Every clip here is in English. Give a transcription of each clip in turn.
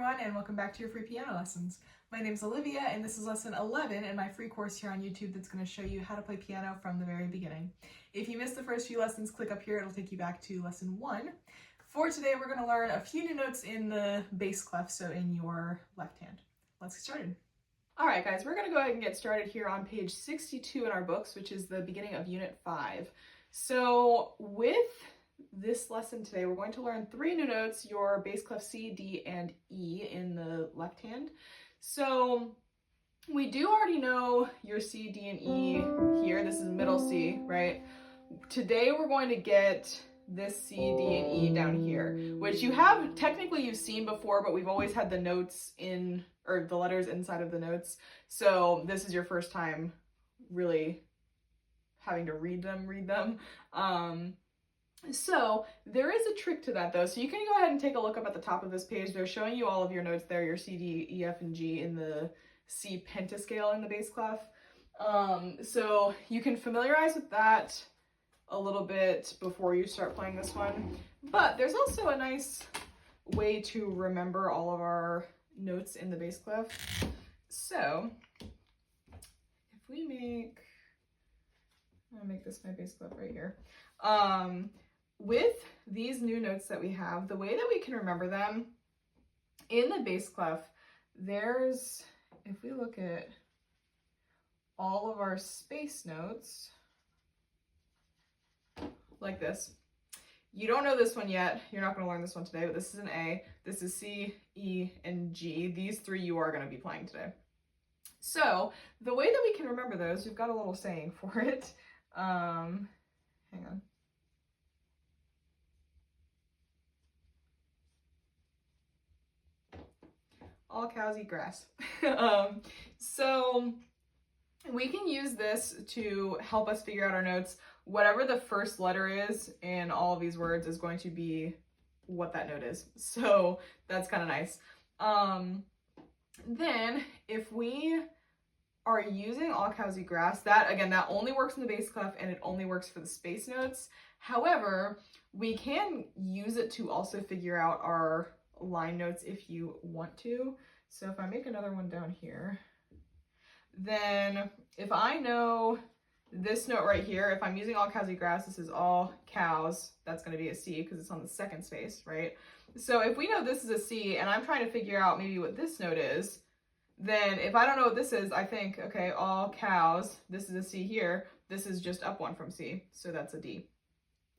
everyone, and welcome back to your free piano lessons. My name is Olivia, and this is lesson 11 in my free course here on YouTube that's going to show you how to play piano from the very beginning. If you missed the first few lessons, click up here. It'll take you back to lesson 1. For today, we're going to learn a few new notes in the bass clef, so in your left hand. Let's get started. All right, guys, we're going to go ahead and get started here on page 62 in our books, which is the beginning of Unit 5. So with this lesson today, we're going to learn 3 new notes, your bass clef C, D, and E in the left hand. So we do already know your C, D, and E here. This is middle C, right? Today we're going to get this C, D, and E down here, which you've seen before, but we've always had the notes in, or the letters inside of the notes. So this is your first time really having to read them. So there is a trick to that though. So you can go ahead and take a look up at the top of this page. They're showing you all of your notes there, your C, D, E, F, and G in the C pentascale in the bass clef. So you can familiarize with that a little bit before you start playing this one. But there's also a nice way to remember all of our notes in the bass clef. So if we I'm gonna make this my bass clef right here. With these new notes that we have, the way that we can remember them in the bass clef, if we look at all of our space notes, like this. You don't know this one yet. You're not going to learn this one today, but this is an A. This is C, E, and G. These 3 you are going to be playing today. So the way that we can remember those, we've got a little saying for it. Hang on. All cows eat grass. So we can use this to help us figure out our notes. Whatever the first letter is in all of these words is going to be what that note is. So that's kind of nice. Then if we are using all cows eat grass, that only works in the bass clef and it only works for the space notes. However, we can use it to also figure out our line notes if you want to. So if I make another one down here, then if I know this note right here, if I'm using all cows eat grass, this is all cows, that's going to be a C because it's on the second space, right? So if we know this is a C and I'm trying to figure out maybe what this note is, then if I don't know what this is, I think, okay, all cows, this is a C here, this is just up 1 from C, so that's a D.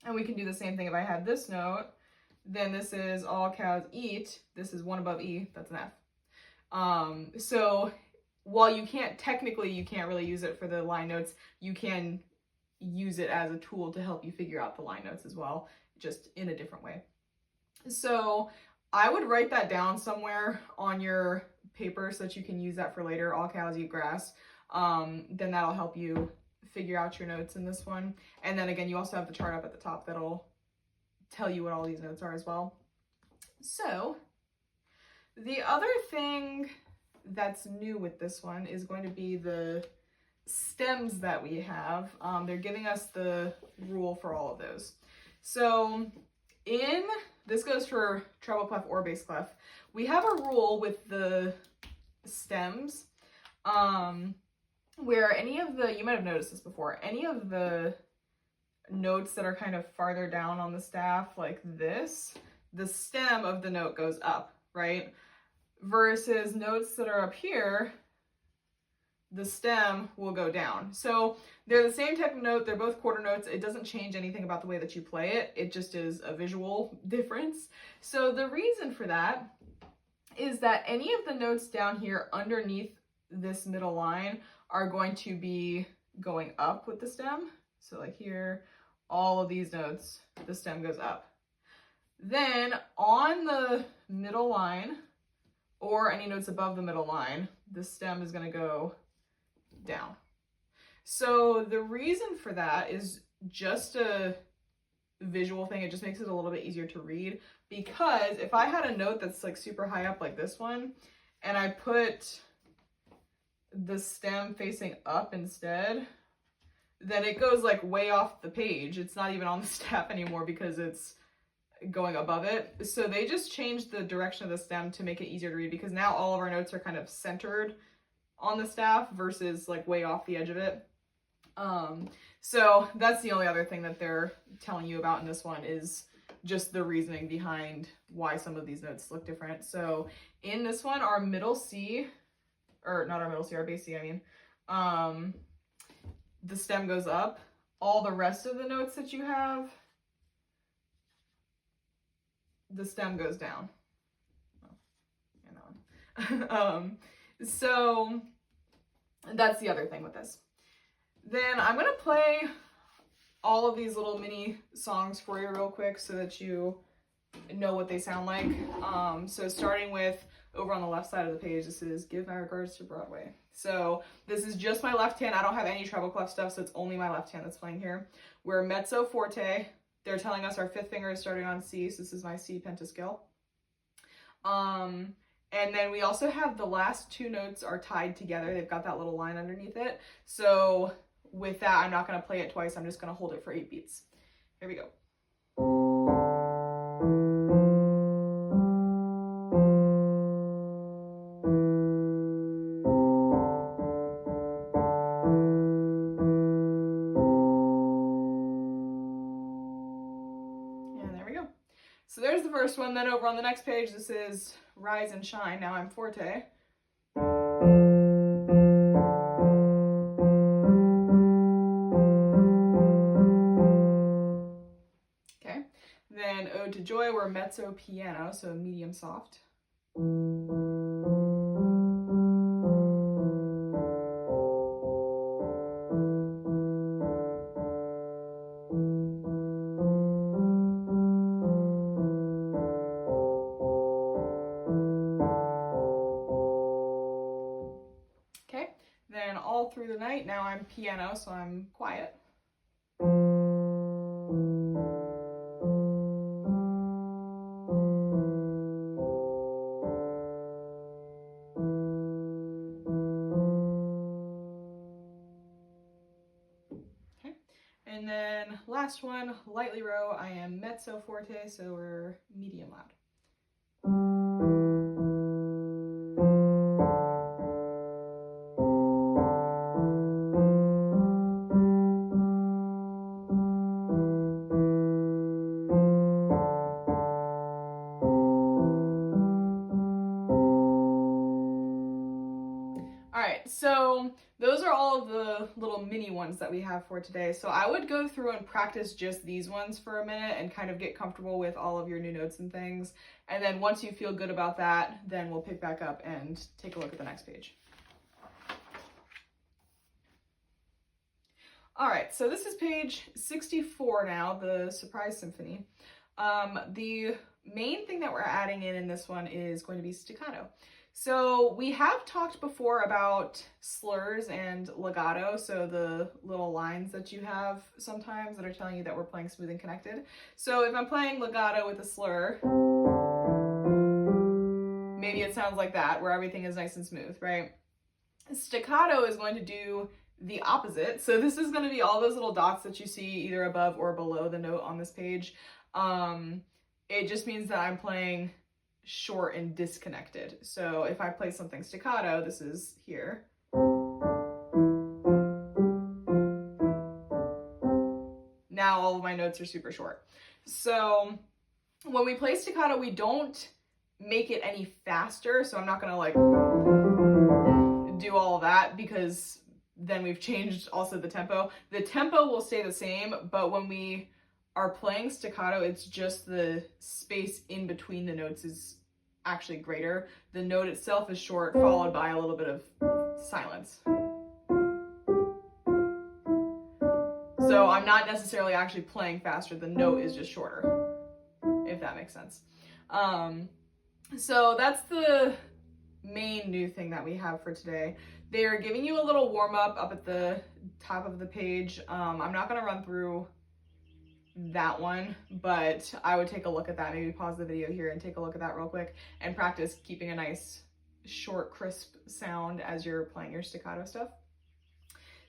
And we can do the same thing if I had this note, then this is all cows eat, this is 1 above E, that's an F. So while you can't really use it for the line notes, you can use it as a tool to help you figure out the line notes as well, just in a different way. So I would write that down somewhere on your paper so that you can use that for later, all cows eat grass. Then that'll help you figure out your notes in this one. And then again, you also have the chart up at the top that'll tell you what all these notes are as well. So the other thing that's new with this one is going to be the stems that we have. They're giving us the rule for all of those. So this goes for treble clef or bass clef. We have a rule with the stems where you might have noticed this before, any of the notes that are kind of farther down on the staff like this, the stem of the note goes up, right? Versus notes that are up here, the stem will go down. So they're the same type of note, they're both quarter notes, it doesn't change anything about the way that you play it, it just is a visual difference. So the reason for that is that any of the notes down here underneath this middle line are going to be going up with the stem. So like here, all of these notes, the stem goes up. Then on the middle line, or any notes above the middle line, the stem is going to go down. So the reason for that is just a visual thing. It just makes it a little bit easier to read, because if I had a note that's like super high up like this one, and I put the stem facing up instead, then it goes like way off the page. It's not even on the staff anymore because it's going above it. So they just changed the direction of the stem to make it easier to read, because now all of our notes are kind of centered on the staff versus like way off the edge of it. So that's the only other thing that they're telling you about in this one, is just the reasoning behind why some of these notes look different. So in this one, our middle C, or not our middle C, our bass C, I mean, the stem goes up. All the rest of the notes that you have, the stem goes down. Oh, and that one. So that's the other thing with this. Then I'm gonna play all of these little mini songs for you real quick so that you know what they sound like. So starting with over on the left side of the page, this is Give My Regards to Broadway. So this is just my left hand. I don't have any treble clef stuff, so it's only my left hand that's playing here. We're mezzo forte. They're telling us our fifth finger is starting on C, so this is my C pentascale. And then we also have the last two notes are tied together. They've got that little line underneath it. So with that, I'm not going to play it twice. I'm just going to hold it for 8 beats. Here we go. And there we go. So there's the first one. Then over on the next page, this is Rise and Shine. Now I'm forte. Then Ode to Joy, we're mezzo piano, so medium soft. Okay, then All Through the Night, now I'm piano, so I'm quiet. And then last one, Lightly Row, I am mezzo forte, so we're medium loud. So those are all of the little mini ones that we have for today. So I would go through and practice just these ones for a minute and kind of get comfortable with all of your new notes and things. And then once you feel good about that, then we'll pick back up and take a look at the next page. All right, so this is page 64 now, the Surprise Symphony. The main thing that we're adding in this one is going to be staccato. So we have talked before about slurs and legato, so the little lines that you have sometimes that are telling you that we're playing smooth and connected. So if I'm playing legato with a slur, maybe it sounds like that, where everything is nice and smooth, right? Staccato is going to do the opposite. So this is going to be all those little dots that you see either above or below the note on this page. It just means that I'm playing short and disconnected. So if I play something staccato, this is here. Now all of my notes are super short. So when we play staccato, we don't make it any faster. So I'm not gonna like do all of that, because then we've changed also the tempo. The tempo will stay the same, but when we are playing staccato, it's just the space in between the notes is actually greater. The note itself is short, followed by a little bit of silence. So I'm not necessarily actually playing faster, the note is just shorter, if that makes sense. So that's the main new thing that we have for today. They're giving you a little warm-up up at the top of the page. I'm not going to run through that one, but I would take a look at that. Maybe pause the video here and take a look at that real quick and practice keeping a nice short crisp sound as you're playing your staccato stuff.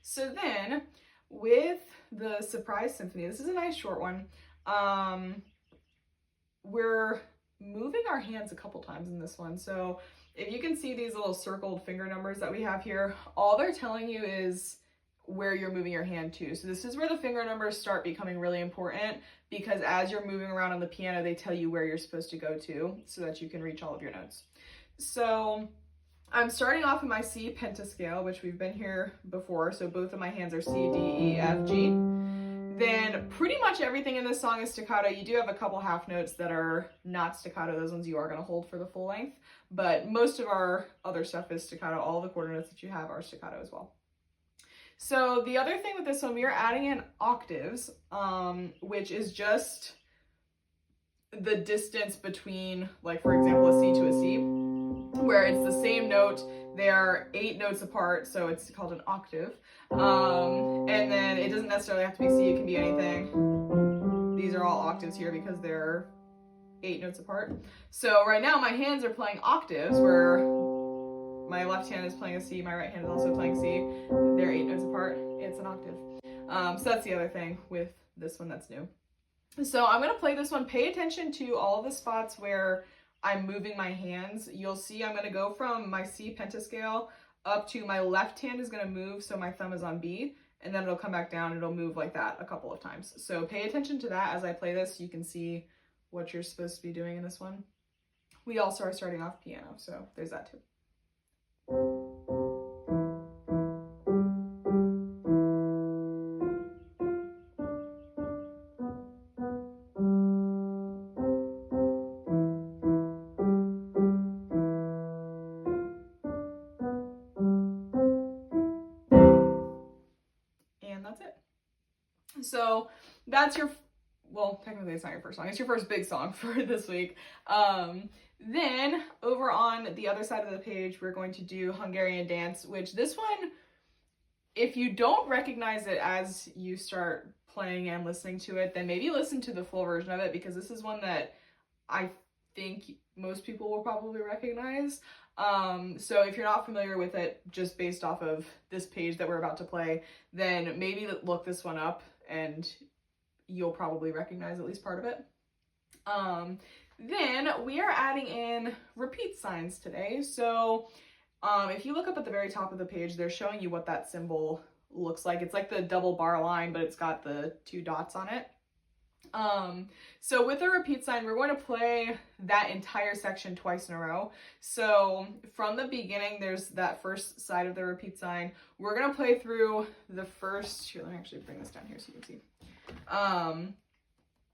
So then with the Surprise Symphony, this is a nice short one. we're moving our hands a couple times in this one. So if you can see these little circled finger numbers that we have here, all they're telling you is where you're moving your hand to. So this is where the finger numbers start becoming really important, because as you're moving around on the piano, they tell you where you're supposed to go to so that you can reach all of your notes. So I'm starting off in my C pentascale, which we've been here before. So both of my hands are C, D, E, F, G. Then pretty much everything in this song is staccato. You do have a couple half notes that are not staccato. Those ones you are going to hold for the full length. But most of our other stuff is staccato. All the quarter notes that you have are staccato as well. So the other thing with this one, we are adding in octaves, which is just the distance between, like, for example, a C to a C, where it's the same note. They are 8 notes apart, so it's called an octave. And then it doesn't necessarily have to be C, it can be anything. These are all octaves here because they're 8 notes apart. So right now my hands are playing octaves, where my left hand is playing a C, my right hand is also playing C. They're 8 notes apart, it's an octave. So that's the other thing with this one that's new. So I'm gonna play this one. Pay attention to all the spots where I'm moving my hands. You'll see I'm gonna go from my C pentascale up to my left hand is gonna move, so my thumb is on B, and then it'll come back down and it'll move like that a couple of times. So pay attention to that as I play this. You can see what you're supposed to be doing in this one. We also are starting off piano, so there's that too. So that's your, well, technically it's not your first song, it's your first big song for this week. Then over on the other side of the page, we're going to do Hungarian Dance, which this one, if you don't recognize it as you start playing and listening to it, then maybe listen to the full version of it, because this is one that I think most people will probably recognize. So if you're not familiar with it just based off of this page that we're about to play, then maybe look this one up and you'll probably recognize at least part of it. Then we are adding in repeat signs today. So if you look up at the very top of the page, they're showing you what that symbol looks like. It's like the double bar line, but it's got the 2 dots on it. So with a repeat sign, we're going to play that entire section twice in a row. So from the beginning, there's that first side of the repeat sign. We're going to play through the first, here, let me actually bring this down here so you can see.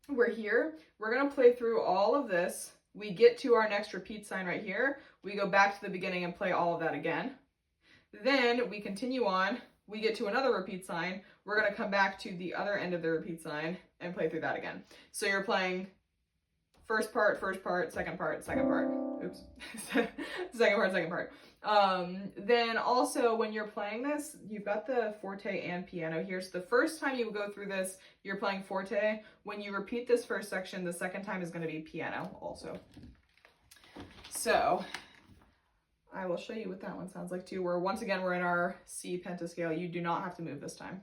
We're here, we're going to play through all of this. We get to our next repeat sign right here. We go back to the beginning and play all of that again. Then we continue on. We get to another repeat sign. We're going to come back to the other end of the repeat sign and play through that again. So you're playing first part, second part, second part. Oops. second part. Then also when you're playing this, you've got the forte and piano here. So the first time you go through this, you're playing forte. When you repeat this first section, the second time is going to be piano also. So I will show you what that one sounds like too, where once again, we're in our C pentascale. You do not have to move this time.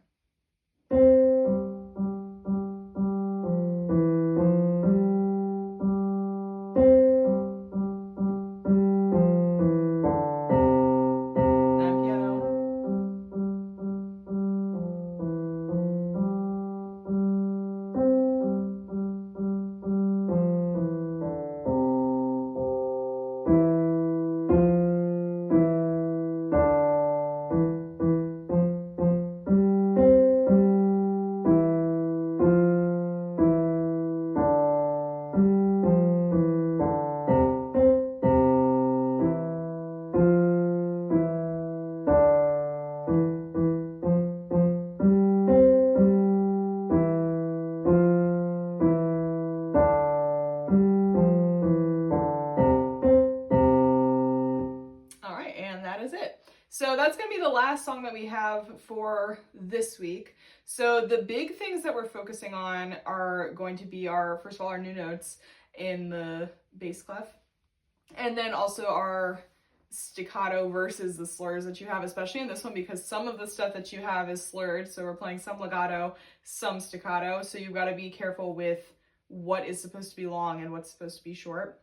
So that's going to be the last song that we have for this week. So the big things that we're focusing on are going to be our, first of all, our new notes in the bass clef, and then also our staccato versus the slurs that you have, especially in this one, because some of the stuff that you have is slurred. So we're playing some legato, some staccato. So you've got to be careful with what is supposed to be long and what's supposed to be short.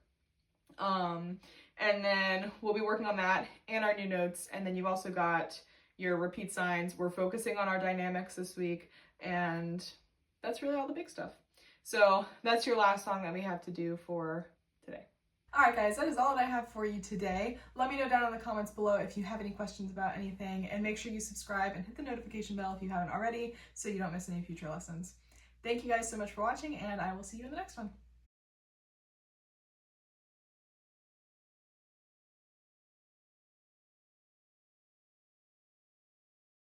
And then we'll be working on that and our new notes. And then you've also got your repeat signs. We're focusing on our dynamics this week, and that's really all the big stuff. So that's your last song that we have to do for today. Alright guys, that is all that I have for you today. Let me know down in the comments below if you have any questions about anything, and make sure you subscribe and hit the notification bell if you haven't already so you don't miss any future lessons. Thank you guys so much for watching, and I will see you in the next one.